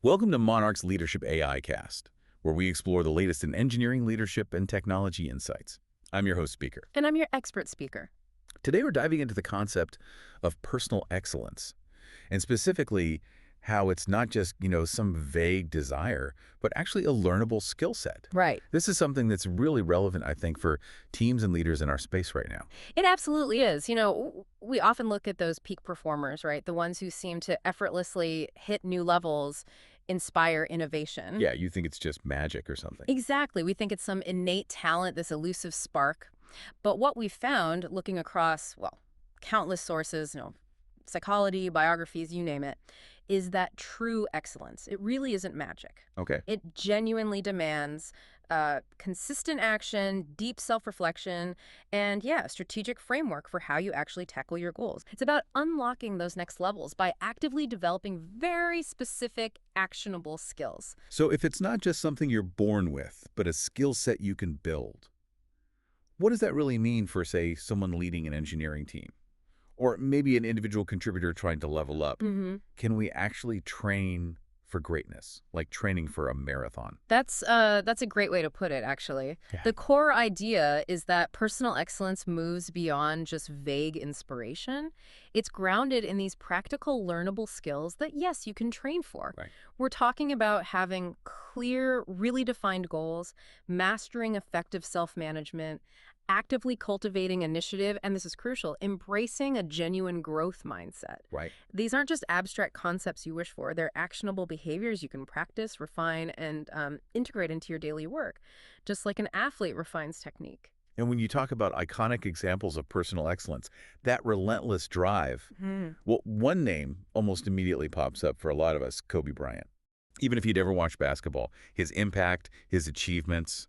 Welcome to Monarch's Leadership AICast, where we explore the latest in engineering, leadership, and technology insights. I'm your host speaker. And I'm your expert speaker. Today we're diving into the concept of personal excellence, and specifically how it's not just, some vague desire, but actually a learnable skill set. Right. This is something that's really relevant, I think, for teams and leaders in our space right now. It absolutely is. We often look at those peak performers, right? The ones who seem to effortlessly hit new levels, inspire innovation. Yeah, you think it's just magic or something. Exactly. We think it's some innate talent, this elusive spark. But what we found looking across, countless sources, psychology, biographies, you name it, is that true excellence. It really isn't magic. Okay. It genuinely demands consistent action, deep self-reflection, and a strategic framework for how you actually tackle your goals. It's about unlocking those next levels by actively developing very specific, actionable skills. So if it's not just something you're born with, but a skill set you can build, what does that really mean for, say, someone leading an engineering team? Or maybe an individual contributor trying to level up? Can we actually train for greatness, like training for a marathon? That's a great way to put it, actually. Yeah. The core idea is that personal excellence moves beyond just vague inspiration. It's grounded in these practical, learnable skills that, yes, you can train for. Right. We're talking about having clear, really defined goals, mastering effective self-management, actively cultivating initiative, and this is crucial, embracing a genuine growth mindset. Right. These aren't just abstract concepts you wish for. They're actionable behaviors you can practice, refine, and integrate into your daily work, just like an athlete refines technique. And when you talk about iconic examples of personal excellence, that relentless drive, well, one name almost immediately pops up for a lot of us, Kobe Bryant. Even if you'd ever watched basketball, his impact, his achievements,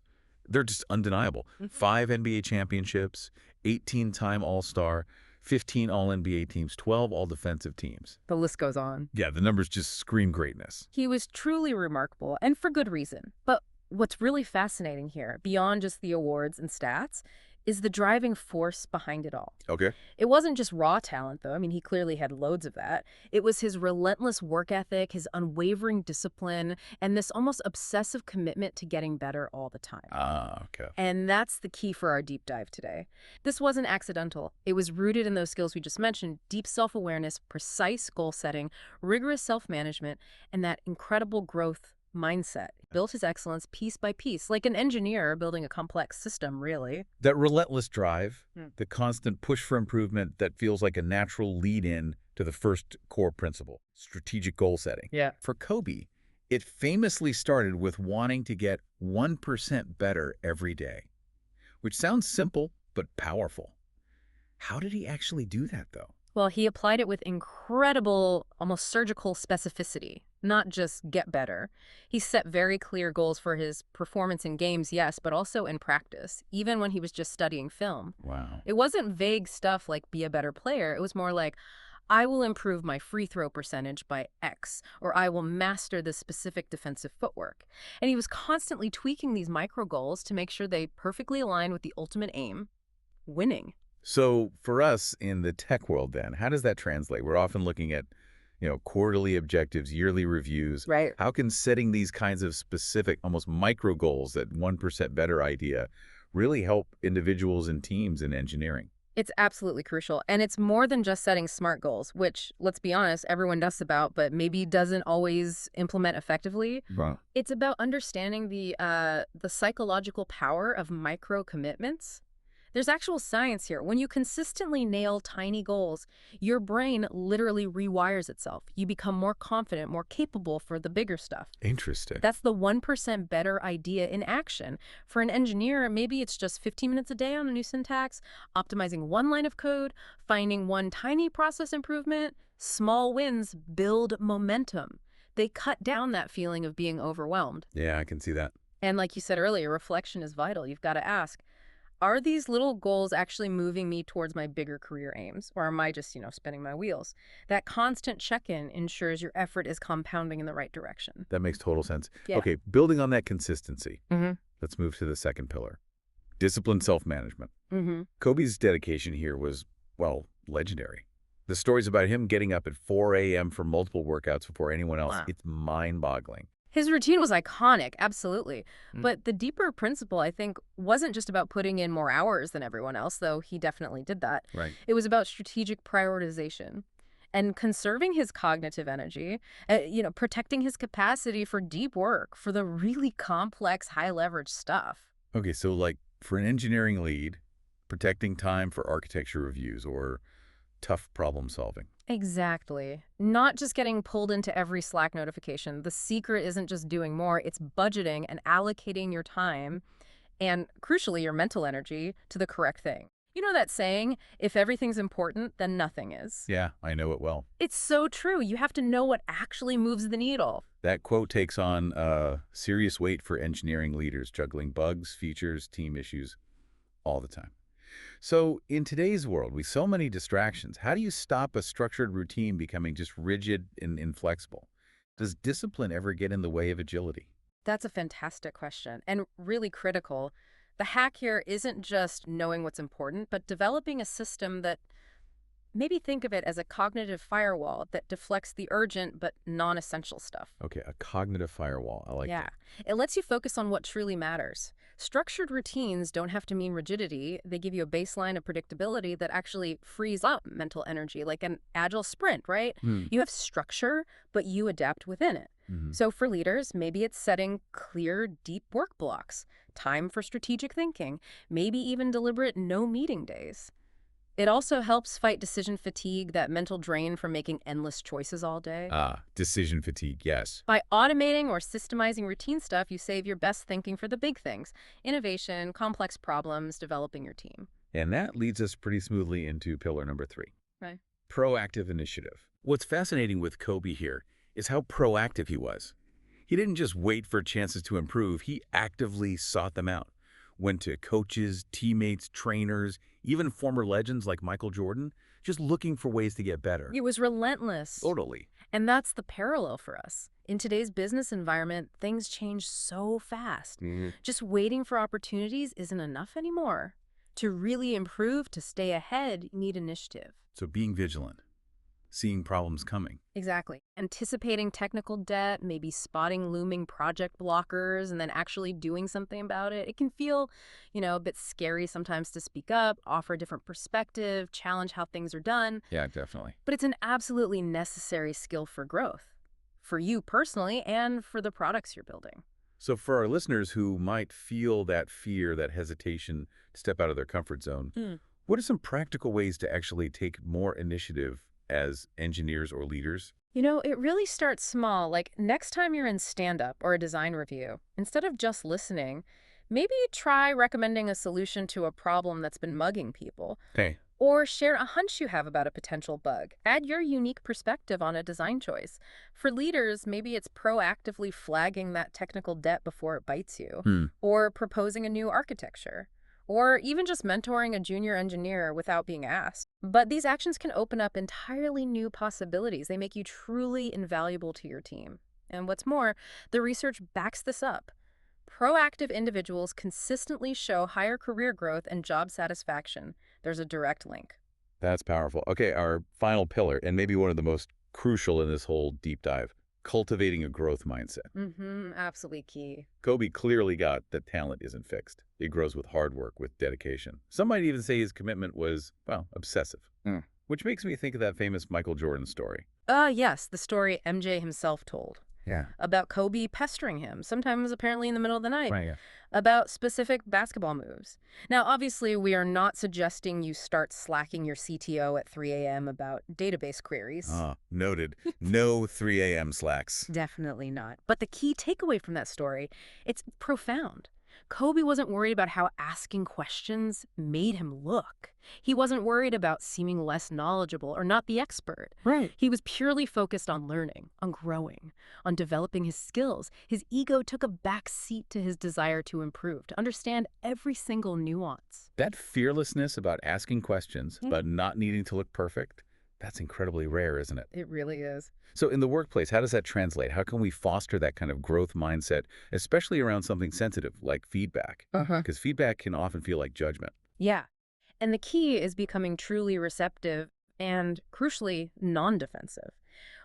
they're just undeniable. 5 NBA championships, 18-time All-Star, 15 All-NBA teams, 12 All-Defensive teams. The list goes on. Yeah, the numbers just scream greatness. He was truly remarkable, and for good reason. But what's really fascinating here, beyond just the awards and stats, is the driving force behind it all. Okay. It wasn't just raw talent, though. I mean, he clearly had loads of that. It was his relentless work ethic, his unwavering discipline, and this almost obsessive commitment to getting better all the time. Okay. And that's the key for our deep dive today. This wasn't accidental. It was rooted in those skills we just mentioned: deep self-awareness, precise goal setting, rigorous self-management, and that incredible growth mindset. Built his excellence piece by piece, like an engineer building a complex system, really. That relentless drive, the constant push for improvement that feels like a natural lead-in to the first core principle, strategic goal setting. Yeah. For Kobe, it famously started with wanting to get 1% better every day, which sounds simple but powerful. How did he actually do that, though? Well, he applied it with incredible, almost surgical specificity, not just get better. He set very clear goals for his performance in games, yes, but also in practice, even when he was just studying film. Wow. It wasn't vague stuff like be a better player. It was more like, I will improve my free throw percentage by X, or I will master this specific defensive footwork. And he was constantly tweaking these micro goals to make sure they perfectly aligned with the ultimate aim, winning. So for us in the tech world then, how does that translate? We're often looking at, quarterly objectives, yearly reviews. Right. How can setting these kinds of specific, almost micro goals, that 1% better idea, really help individuals and teams in engineering? It's absolutely crucial. And it's more than just setting SMART goals, which, let's be honest, everyone does about, but maybe doesn't always implement effectively. Wow. It's about understanding the psychological power of micro commitments. There's actual science here. When you consistently nail tiny goals, your brain literally rewires itself. You become more confident, more capable for the bigger stuff. Interesting. That's the 1% better idea in action. For an engineer, maybe it's just 15 minutes a day on a new syntax, optimizing one line of code, finding one tiny process improvement. Small wins build momentum. They cut down that feeling of being overwhelmed. Yeah, I can see that. And like you said earlier, reflection is vital. You've got to ask, are these little goals actually moving me towards my bigger career aims? Or am I just, spinning my wheels? That constant check-in ensures your effort is compounding in the right direction. That makes total sense. Yeah. Okay, building on that consistency, Mm-hmm. let's move to the second pillar, disciplined self-management. Mm-hmm. Kobe's dedication here was, legendary. The stories about him getting up at 4 a.m. for multiple workouts before anyone else, Wow. it's mind-boggling. His routine was iconic, absolutely. Mm. But the deeper principle, I think, wasn't just about putting in more hours than everyone else, though he definitely did that. Right. It was about strategic prioritization and conserving his cognitive energy, protecting his capacity for deep work, for the really complex, high-leverage stuff. Okay, so like for an engineering lead, protecting time for architecture reviews or tough problem solving. Exactly. Not just getting pulled into every Slack notification. The secret isn't just doing more, it's budgeting and allocating your time and, crucially, your mental energy to the correct thing. You know that saying, if everything's important, then nothing is. Yeah, I know it well. It's so true. You have to know what actually moves the needle. That quote takes on serious weight for engineering leaders juggling bugs, features, team issues all the time. So in today's world, with so many distractions, how do you stop a structured routine becoming just rigid and inflexible? Does discipline ever get in the way of agility? That's a fantastic question and really critical. The hack here isn't just knowing what's important, but developing a system that maybe think of it as a cognitive firewall that deflects the urgent but non-essential stuff. Okay, a cognitive firewall. I like Yeah, that. it lets you focus on what truly matters. Structured routines don't have to mean rigidity. They give you a baseline of predictability that actually frees up mental energy, like an agile sprint, right? Hmm. You have structure, but you adapt within it. Mhm. So for leaders, maybe it's setting clear, deep work blocks, time for strategic thinking, maybe even deliberate no meeting days. It also helps fight decision fatigue, that mental drain from making endless choices all day. Ah, decision fatigue, yes. By automating or systemizing routine stuff, you save your best thinking for the big things: innovation, complex problems, developing your team. And that leads us pretty smoothly into pillar number 3. Right. Proactive initiative. What's fascinating with Kobe here is how proactive he was. He didn't just wait for chances to improve, he actively sought them out. Went to coaches, teammates, trainers, even former legends like Michael Jordan, just looking for ways to get better. It was relentless. Totally. And that's the parallel for us. In today's business environment, things change so fast. Just waiting for opportunities isn't enough anymore. To really improve, to stay ahead, you need initiative. So being vigilant, seeing problems coming. Exactly. Anticipating technical debt, maybe spotting looming project blockers, and then actually doing something about it. It can feel, a bit scary sometimes to speak up, offer a different perspective, challenge how things are done. Yeah, definitely. But it's an absolutely necessary skill for growth, for you personally and for the products you're building. So for our listeners who might feel that fear, that hesitation to step out of their comfort zone, what are some practical ways to actually take more initiative as engineers or leaders? It really starts small. Like next time you're in stand-up or a design review, instead of just listening, maybe try recommending a solution to a problem that's been mugging people. Hey. Or share a hunch you have about a potential bug. Add your unique perspective on a design choice. For leaders, maybe it's proactively flagging that technical debt before it bites you, or proposing a new architecture, or even just mentoring a junior engineer without being asked. But these actions can open up entirely new possibilities. They make you truly invaluable to your team. And what's more, the research backs this up. Proactive individuals consistently show higher career growth and job satisfaction. There's a direct link. That's powerful. Okay, our final pillar, and maybe one of the most crucial in this whole deep dive, cultivating a growth mindset. Absolutely key. Kobe clearly got that talent isn't fixed. It grows with hard work, with dedication. Some might even say his commitment was, well, obsessive. Which makes me think of that famous Michael Jordan story. Yes, the story MJ himself told. Yeah. About Kobe pestering him, sometimes apparently in the middle of the night. Right, yeah. About specific basketball moves. Now, obviously, we are not suggesting you start slacking your CTO at 3 a.m. about database queries. Ah, noted. No 3 a.m. slacks. Definitely not. But the key takeaway from that story, it's profound. Kobe wasn't worried about how asking questions made him look. He wasn't worried about seeming less knowledgeable or not the expert. Right. He was purely focused on learning, on growing, on developing his skills. His ego took a back seat to his desire to improve, to understand every single nuance. That fearlessness about asking questions, but not needing to look perfect, that's incredibly rare, isn't it? It really is. So in the workplace, how does that translate? How can we foster that kind of growth mindset, especially around something sensitive like feedback? Because feedback can often feel like judgment. Yeah. And the key is becoming truly receptive and, crucially, non-defensive.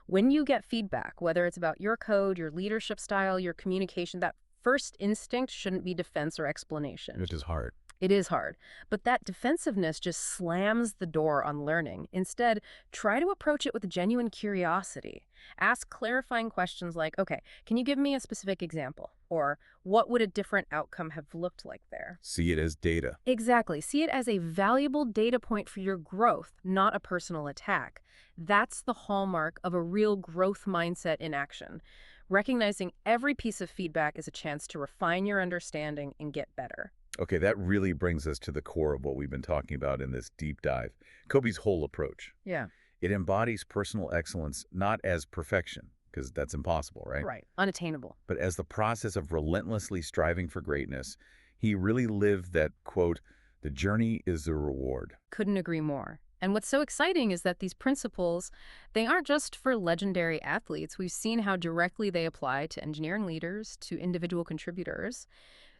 When you get feedback, whether it's about your code, your leadership style, your communication, that first instinct shouldn't be defense or explanation. Which is hard. It is hard, but that defensiveness just slams the door on learning. Instead, try to approach it with genuine curiosity. Ask clarifying questions like, okay, can you give me a specific example? Or what would a different outcome have looked like there? See it as data. Exactly. See it as a valuable data point for your growth, not a personal attack. That's the hallmark of a real growth mindset in action. Recognizing every piece of feedback is a chance to refine your understanding and get better. Okay, that really brings us to the core of what we've been talking about in this deep dive. Kobe's whole approach. Yeah. It embodies personal excellence not as perfection, because that's impossible, right? Right. Unattainable. But as the process of relentlessly striving for greatness. He really lived that, quote, the journey is the reward. Couldn't agree more. And what's so exciting is that these principles, they aren't just for legendary athletes. We've seen how directly they apply to engineering leaders, to individual contributors,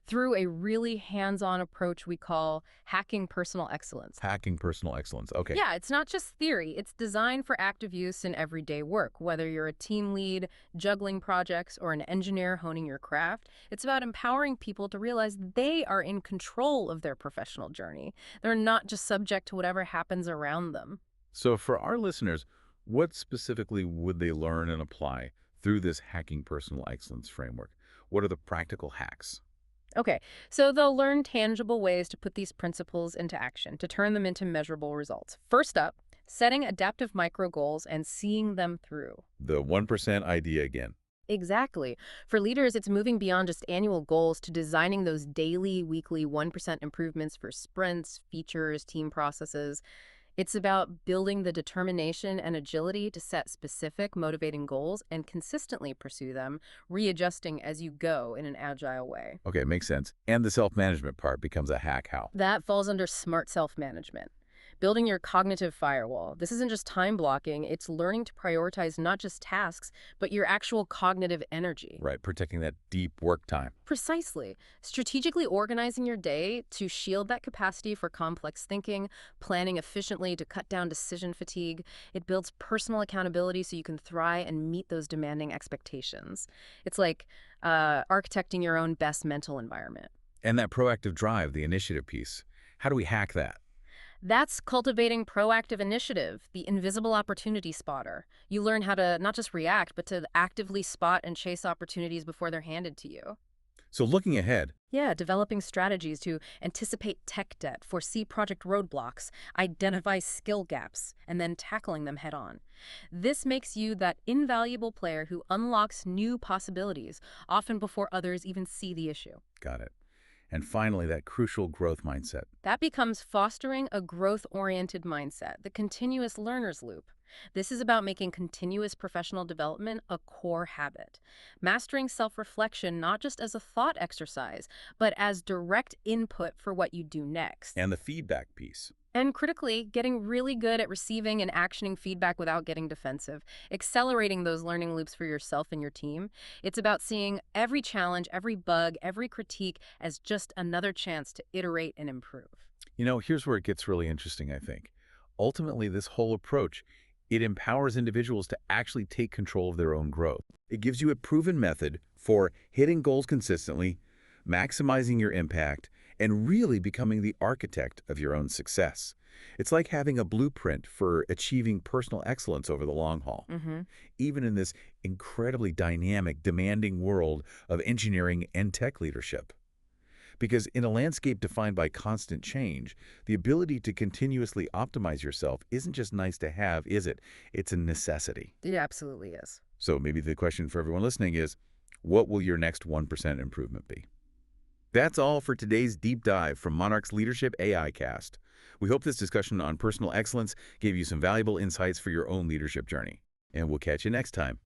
through a really hands-on approach we call hacking personal excellence. Hacking personal excellence. Okay. Yeah, it's not just theory. It's designed for active use in everyday work. Whether you're a team lead, juggling projects, or an engineer honing your craft, it's about empowering people to realize they are in control of their professional journey. They're not just subject to whatever happens around them. So for our listeners, what specifically would they learn and apply through this hacking personal excellence framework? What are the practical hacks? Okay, so they'll learn tangible ways to put these principles into action, to turn them into measurable results. First up, setting adaptive micro goals and seeing them through. The 1% idea again. Exactly. For leaders, it's moving beyond just annual goals to designing those daily, weekly 1% improvements for sprints, features, team processes. It's about building the determination and agility to set specific, motivating goals and consistently pursue them, readjusting as you go in an agile way. Okay, makes sense. And the self-management part becomes a hack how? That falls under smart self-management. Building your cognitive firewall. This isn't just time blocking, it's learning to prioritize not just tasks, but your actual cognitive energy. Right, protecting that deep work time. Precisely. Strategically organizing your day to shield that capacity for complex thinking, planning efficiently to cut down decision fatigue. It builds personal accountability so you can thrive and meet those demanding expectations. It's like architecting your own best mental environment. And that proactive drive, the initiative piece. How do we hack that? That's cultivating proactive initiative, the invisible opportunity spotter. You learn how to not just react, but to actively spot and chase opportunities before they're handed to you. So looking ahead, Yeah, developing strategies to anticipate tech debt, foresee project roadblocks, identify skill gaps, and then tackling them head on. This makes you that invaluable player who unlocks new possibilities, often before others even see the issue. got it. And finally, that crucial growth mindset. That becomes fostering a growth-oriented mindset, the continuous learner's loop. This is about making continuous professional development a core habit. Mastering self-reflection not just as a thought exercise, but as direct input for what you do next. And the feedback piece. And critically, getting really good at receiving and actioning feedback without getting defensive, accelerating those learning loops for yourself and your team. It's about seeing every challenge, every bug, every critique as just another chance to iterate and improve. You know, here's where it gets really interesting, I think. Ultimately, this whole approach, it empowers individuals to actually take control of their own growth. It gives you a proven method for hitting goals consistently, maximizing your impact, and really becoming the architect of your own success. It's like having a blueprint for achieving personal excellence over the long haul, even in this incredibly dynamic, demanding world of engineering and tech leadership. Because in a landscape defined by constant change, the ability to continuously optimize yourself isn't just nice to have, is it? It's a necessity. It absolutely is. So maybe the question for everyone listening is, what will your next 1% improvement be? That's all for today's deep dive from Monarch's Leadership AICast. We hope this discussion on personal excellence gave you some valuable insights for your own leadership journey. And we'll catch you next time.